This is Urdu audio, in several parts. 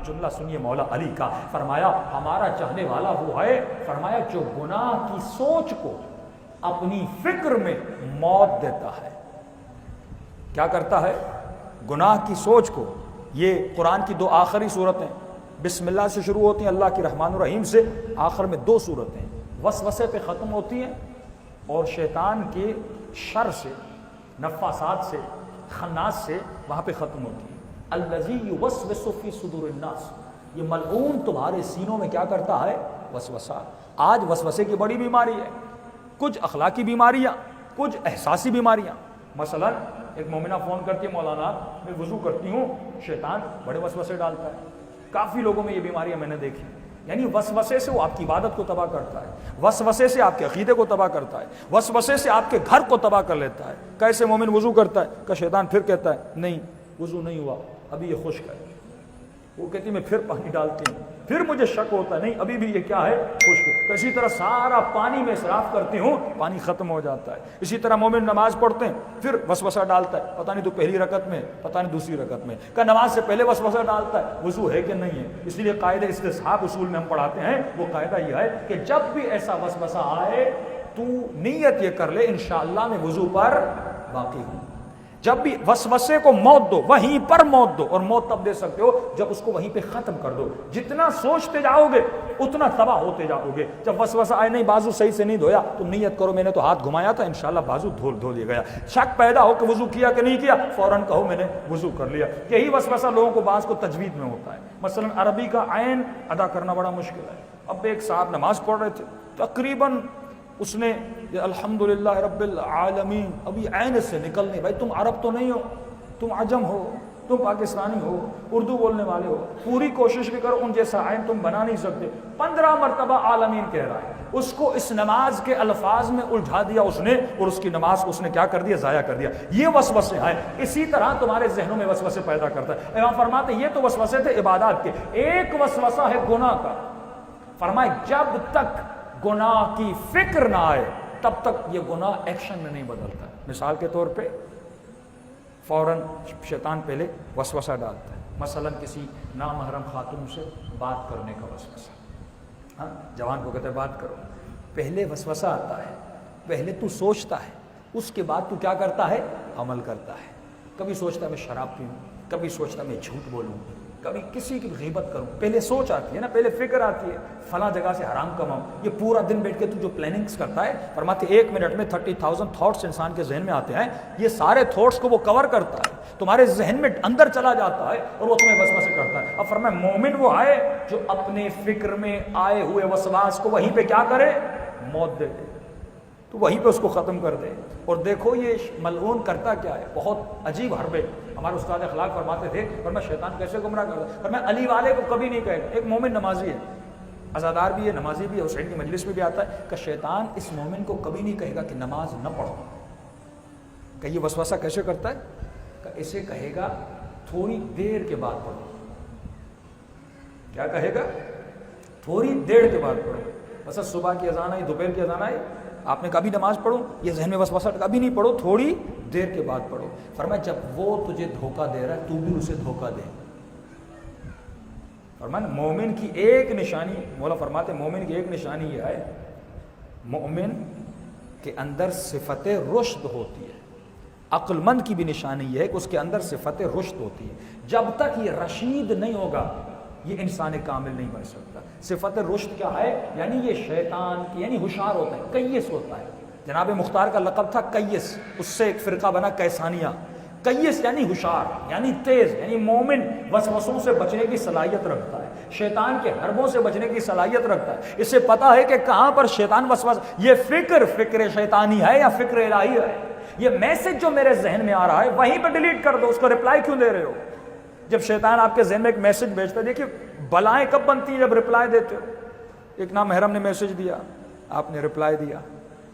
جملہ سنیے مولا علی کا، فرمایا ہمارا چاہنے والا وہ ہے، فرمایا جو گناہ کی سوچ کو اپنی فکر میں موت دیتا ہے۔ کیا کرتا ہے؟ گناہ کی سوچ کو۔ یہ قرآن کی دو آخری صورتیں بسم اللہ سے شروع ہوتی ہیں، اللہ کی رحمان الرحیم سے، آخر میں دو صورتیں وسوسے پہ ختم ہوتی ہیں اور شیطان کے شر سے، نفاسات سے، خناس سے وہاں پہ ختم ہوتی ہے۔ الذی یوسوس فی صدور الناس، یہ ملعون تمہارے سینوں میں کیا کرتا ہے؟ وسوسہ۔ آج وسوسے کی بڑی بیماری ہے، کچھ اخلاقی بیماریاں، کچھ احساسی بیماریاں۔ مثلا ایک مومنہ فون کرتی ہے، مولانا میں وضو کرتی ہوں، شیطان بڑے وسوسے ڈالتا ہے۔ کافی لوگوں میں یہ بیماریاں میں نے دیکھی، یعنی وسوسے سے وہ آپ کی عبادت کو تباہ کرتا ہے، وسوسے سے آپ کے عقیدے کو تباہ کرتا ہے، وسوسے سے آپ کے گھر کو تباہ کر لیتا ہے۔ کیسے مومن وضو کرتا ہے کہ شیطان پھر کہتا ہے نہیں وضو نہیں ہوا، ابھی یہ خشک ہے۔ وہ کہتی میں پھر پانی ڈالتی ہوں، پھر مجھے شک ہوتا ہے نہیں ابھی بھی یہ کیا ہے؟ خشک۔ اسی طرح سارا پانی میں اسراف کرتی ہوں، پانی ختم ہو جاتا ہے۔ اسی طرح مومن نماز پڑھتے ہیں، پھر وسوسہ ڈالتا ہے، پتہ نہیں تو پہلی رکعت میں، پتہ نہیں دوسری رکعت میں، کہ نماز سے پہلے وسوسہ ڈالتا ہے وضو ہے کہ نہیں ہے۔ اس لیے قاعدہ استصحاب اصول میں ہم پڑھاتے ہیں، وہ قاعدہ یہ ہے کہ جب بھی ایسا وسوسہ آئے تو نیت یہ کر لے انشاءاللہ میں وضو پر باقی ہوں۔ جب بھی وسوسے کو موت دو، وہیں پر موت دو، اور موت تب دے سکتے ہو جب اس کو وہیں پہ ختم کر دو۔ جتنا سوچتے جاؤ گے اتنا تباہ ہوتے جاؤ گے۔ جب وسوسہ آئے نہیں بازو صحیح سے نہیں دھویا تو نیت کرو میں نے تو ہاتھ گھمایا تھا، انشاءاللہ بازو دھو لیا گیا۔ شک پیدا ہو کہ وضو کیا کہ نہیں کیا، فوراً کہو میں نے وضو کر لیا۔ یہی وسوسہ لوگوں کو بعض کو تجوید میں ہوتا ہے، مثلا عربی کا عین ادا کرنا بڑا مشکل ہے۔ اب ایک صاحب نماز پڑھ رہے تھے، تقریباً اس نے الحمدللہ رب العالمین ابھی عین سے نکل نہیں، بھائی تم عرب تو نہیں ہو، تم عجم ہو، تم پاکستانی ہو، اردو بولنے والے ہو، پوری کوشش بھی کرو ان جیسا عین تم بنا نہیں سکتے۔ 15 مرتبہ عالمین کہہ رہا ہے، اس کو اس نماز کے الفاظ میں الجھا دیا اس نے، اور اس کی نماز کو اس نے کیا کر دیا؟ ضائع کر دیا۔ یہ وسوسے ہیں، اسی طرح تمہارے ذہنوں میں وسوسے پیدا کرتا ہے۔ امام فرماتے ہیں یہ تو وسوسے تھے عبادات کے، ایک وسوسہ ہے گناہ کا۔ فرمائے جب تک گناہ کی فکر نہ آئے تب تک یہ گناہ ایکشن میں نہیں بدلتا۔ مثال کے طور پہ فوراً شیطان پہلے وسوسہ ڈالتا ہے، مثلا کسی نامحرم خاتون سے بات کرنے کا وسوسہ۔ ہاں جوان کو کہتے ہیں بات کرو، پہلے وسوسہ آتا ہے، پہلے تو سوچتا ہے، اس کے بعد تو کیا کرتا ہے؟ عمل کرتا ہے۔ کبھی سوچتا ہے میں شراب پیوں، کبھی سوچتا ہے میں جھوٹ بولوں، کبھی کسی کی غیبت کروں۔ پہلے سوچ آتی ہے نا، پہلے فکر آتی ہے فلاں جگہ سے حرام کماؤں۔ یہ پورا دن بیٹھ کے تو جو پلاننگز کرتا ہے، فرماتے 1 منٹ میں 30,000 تھاٹس انسان کے ذہن میں آتے ہیں، یہ سارے تھاٹس کو وہ کور کرتا ہے، تمہارے ذہن میں اندر چلا جاتا ہے اور وہ تمہیں وسوسے کرتا ہے۔ اب فرمایا مومن وہ ہے جو اپنے فکر میں آئے ہوئے وسواس کو وہیں پہ کیا کرے؟ موت دے دے، تو وہیں پہ اس کو ختم کر دے۔ اور دیکھو یہ ملعون کرتا کیا ہے، بہت عجیب حربے۔ ہمارے استاد اخلاق فرماتے تھے، فرمایا شیطان کیسے گمراہ کرتا ہے، فرمایا علی والے کو کبھی نہیں کہے گا۔ ایک مومن نمازی ہے، عزادار بھی ہے، نمازی بھی ہے، حسین کی مجلس میں بھی آتا ہے، کہ شیطان اس مومن کو کبھی نہیں کہے گا کہ نماز نہ پڑھو۔ کہ یہ وسوسہ کیسے کرتا ہے، کہ اسے کہے گا تھوڑی دیر کے بعد پڑھو۔ کیا کہے گا؟ تھوڑی دیر کے بعد پڑھو۔ بس صبح کی اذان آئی، دوپہر کی اذان آئی، آپ نے کبھی نماز پڑھو، یہ ذہن میں وسوسہ کبھی نہیں، پڑھو تھوڑی دیر کے بعد پڑھو۔ فرمایا جب وہ تجھے دھوکہ دے رہا ہے تو بھی اسے دھوکہ دے۔ فرمایا مومن کی ایک نشانی، مولا فرماتے مومن کی ایک نشانی یہ ہے، مومن کے اندر صفت رشد ہوتی ہے۔ عقل مند کی بھی نشانی یہ ہے کہ اس کے اندر صفت رشد ہوتی ہے۔ جب تک یہ رشید نہیں ہوگا یہ انسان کامل نہیں بن سکتا۔ صفت رشد کیا ہے؟ یعنی یہ شیطان کی، یعنی ہوشیار ہوتا ہے، کیس ہوتا ہے۔ جناب مختار کا لقب تھا کیس، اس سے ایک فرقہ بنا کیسانیہ۔ کیس یعنی ہوشیار، یعنی تیز، یعنی مومن وسوسوں سے بچنے کی صلاحیت رکھتا ہے، شیطان کے حربوں سے بچنے کی صلاحیت رکھتا ہے۔ اسے پتا ہے کہ کہاں پر شیطان وسوسہ، یہ فکر شیطانی ہے یا فکر الہی ہے، یہ میسج جو میرے ذہن میں آ رہا ہے وہیں پہ ڈیلیٹ کر دو، اس کو رپلائی کیوں دے رہے ہو؟ جب شیطان آپ کے ذہن میں ایک میسج بھیجتا ہے، دیکھیے بلائیں کب بنتی ہیں؟ جب رپلائی دیتے ہو۔ ایک نامحرم نے میسج دیا، آپ نے رپلائی دیا،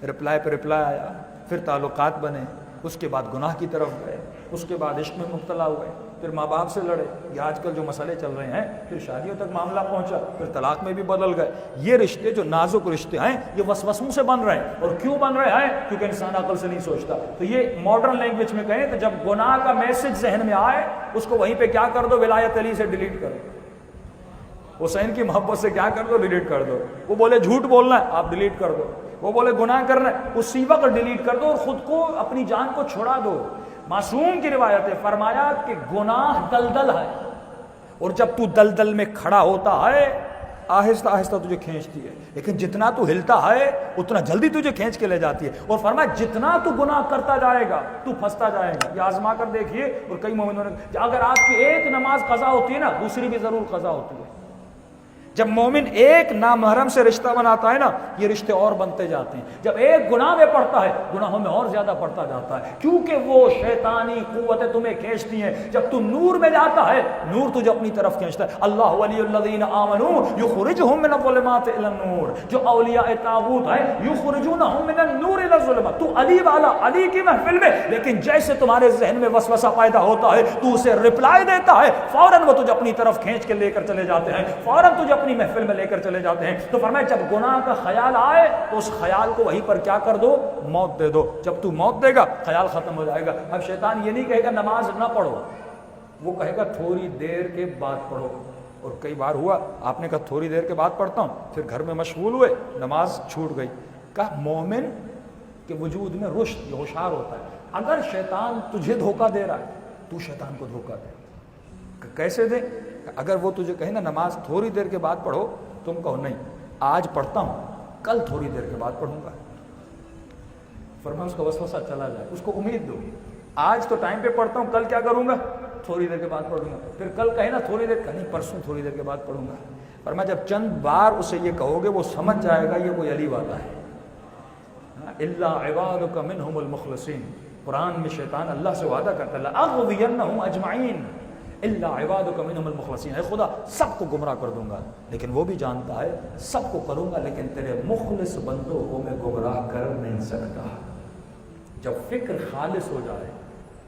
رپلائی پہ رپلائی آیا، پھر تعلقات بنے، اس کے بعد گناہ کی طرف گئے، اس کے بعد عشق میں مبتلا ہوئے، پھر ماں باپ سے لڑے، یہ آج کل جو مسئلے چل رہے ہیں، پھر شادیوں تک معاملہ پہنچا، پھر طلاق میں بھی بدل گئے۔ یہ رشتے جو نازک رشتے ہیں یہ وسوسوں سے بن رہے ہیں۔ اور کیوں بن رہے ہیں؟ کیونکہ انسان عقل سے نہیں سوچتا۔ تو یہ ماڈرن لینگویج میں کہیں تو جب گناہ کا میسج ذہن میں آئے اس کو وہیں پہ کیا کر دو؟ ولایت علی سے ڈیلیٹ کر دو، حسین کی محبت سے کیا کر دو، ڈیلیٹ کر دو. وہ بولے جھوٹ بولنا ہے، آپ ڈیلیٹ کر دو. وہ بولے گناہ کرنا ہے، اسی وقت ڈیلیٹ کر دو اور خود کو، اپنی جان کو چھڑا دو. معصوم کی روایت ہے، فرمایا کہ گناہ دلدل ہے، اور جب تو دلدل میں کھڑا ہوتا ہے آہستہ آہستہ تجھے کھینچتی ہے، لیکن جتنا تو ہلتا ہے اتنا جلدی تجھے کھینچ کے لے جاتی ہے. اور فرمایا جتنا تو گناہ کرتا جائے گا تو پھنستا جائے گا. یہ آزما کر دیکھیے. اور کئی مومنوں نے، اگر آپ کی ایک نماز قضا ہوتی ہے نا، دوسری بھی ضرور قضا ہوتی ہے. جب مومن ایک نامحرم سے رشتہ بناتا ہے نا، یہ رشتے اور بنتے جاتے ہیں. جب ایک گناہ میں پڑتا ہے، گناہوں میں اور زیادہ پڑتا جاتا ہے، کیونکہ وہ شیطانی قوتیں تمہیں کھینچتی ہیں. جب تم نور میں جاتا ہے، نور تجھے اپنی طرف کھینچتا ہے. اللہ ولی الذین آمنوا یخرجہم من الظلمات الی النور. جو اولیاء طاغوت ہیں، یخرجونہم من النور الی الظلمات. تو علی والا، علی کی محفل میں، لیکن جیسے تمہارے ذہن میں وسوسہ پیدا ہوتا ہے تو اسے رپلائی دیتا ہے، فوراً وہ تجھے اپنی طرف کھینچ کے لے کر چلے جاتے ہیں، فوراً تجھے اپنی محفل میں لے کر چلے جاتے ہیں. تو فرمایا جب گناہ کا خیال آئے تو اس خیال کو وہیں پر کیا کر دو، موت دے دو. جب تو موت دے گا خیال ختم ہو جائے گا. اب شیطان یہ نہیں کہے گا نماز نہ پڑھو، وہ کہے گا تھوڑی دیر کے بعد پڑھو. اور کئی بار ہوا آپ نے کہا تھوڑی دیر کے بعد پڑھتا ہوں، پھر گھر میں مشغول ہوئے، نماز چھوٹ گئی. کہا مومن کے وجود میں رشد، ہوشیار ہوتا ہے. اگر شیطان تجھے دھوکہ دے رہا ہے تو شیطان کو دھوکہ دے. کیسے دے؟ اگر وہ تجھے کہے نا نماز تھوڑی دیر کے بعد پڑھو، تم کہو نہیں آج پڑھتا ہوں، کل تھوڑی دیر کے بعد پڑھوں گا. فرمایا اس کا وسوسہ چلا جائے، اس کو امید دو. آج تو ٹائم پہ پڑھتا ہوں، کل کیا کروں گا، تھوڑی دیر کے بعد پڑھوں گا. پھر کل کہے نا تھوڑی دیر، نہیں پرسوں تھوڑی دیر کے بعد پڑھوں گا. فرمایا جب چند بار اسے یہ کہو گے وہ سمجھ جائے گا یہ کوئی علی والا ہے. الا عبادک منہم المخلصین. قرآن میں شیطان اللہ سے وعدہ کرتا ہے لأغوینہم اجمعین الا عبادک منہم المخلصین. اے خدا سب کو گمراہ کر دوں گا، لیکن وہ بھی جانتا ہے سب کو کروں گا لیکن تیرے مخلص بندوں کو میں گمراہ کر نہیں سکتا. جب فکر خالص ہو جائے،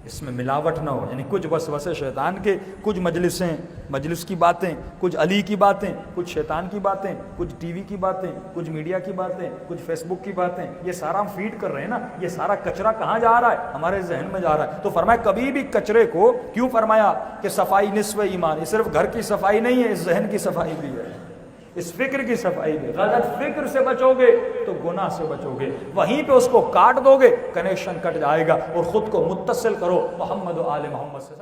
اس میں ملاوٹ نہ ہو، یعنی کچھ وسوسے شیطان کے، کچھ مجلس کی باتیں، کچھ علی کی باتیں، کچھ شیطان کی باتیں، کچھ ٹی وی کی باتیں، کچھ میڈیا کی باتیں، کچھ فیس بک کی باتیں، یہ سارا ہم فیڈ کر رہے ہیں نا. یہ سارا کچرا کہاں جا رہا ہے؟ ہمارے ذہن میں جا رہا ہے. تو فرمایا کبھی بھی کچرے کو، کیوں فرمایا کہ صفائی نصف ایمان. یہ صرف گھر کی صفائی نہیں ہے، اس ذہن کی صفائی بھی ہے، اس فکر کی صفائی بھی. غلط فکر سے بچو گے تو گناہ سے بچو گے. وہیں پہ اس کو کاٹ دو گے، کنیکشن کٹ جائے گا. اور خود کو متصل کرو محمد و آل محمد سے.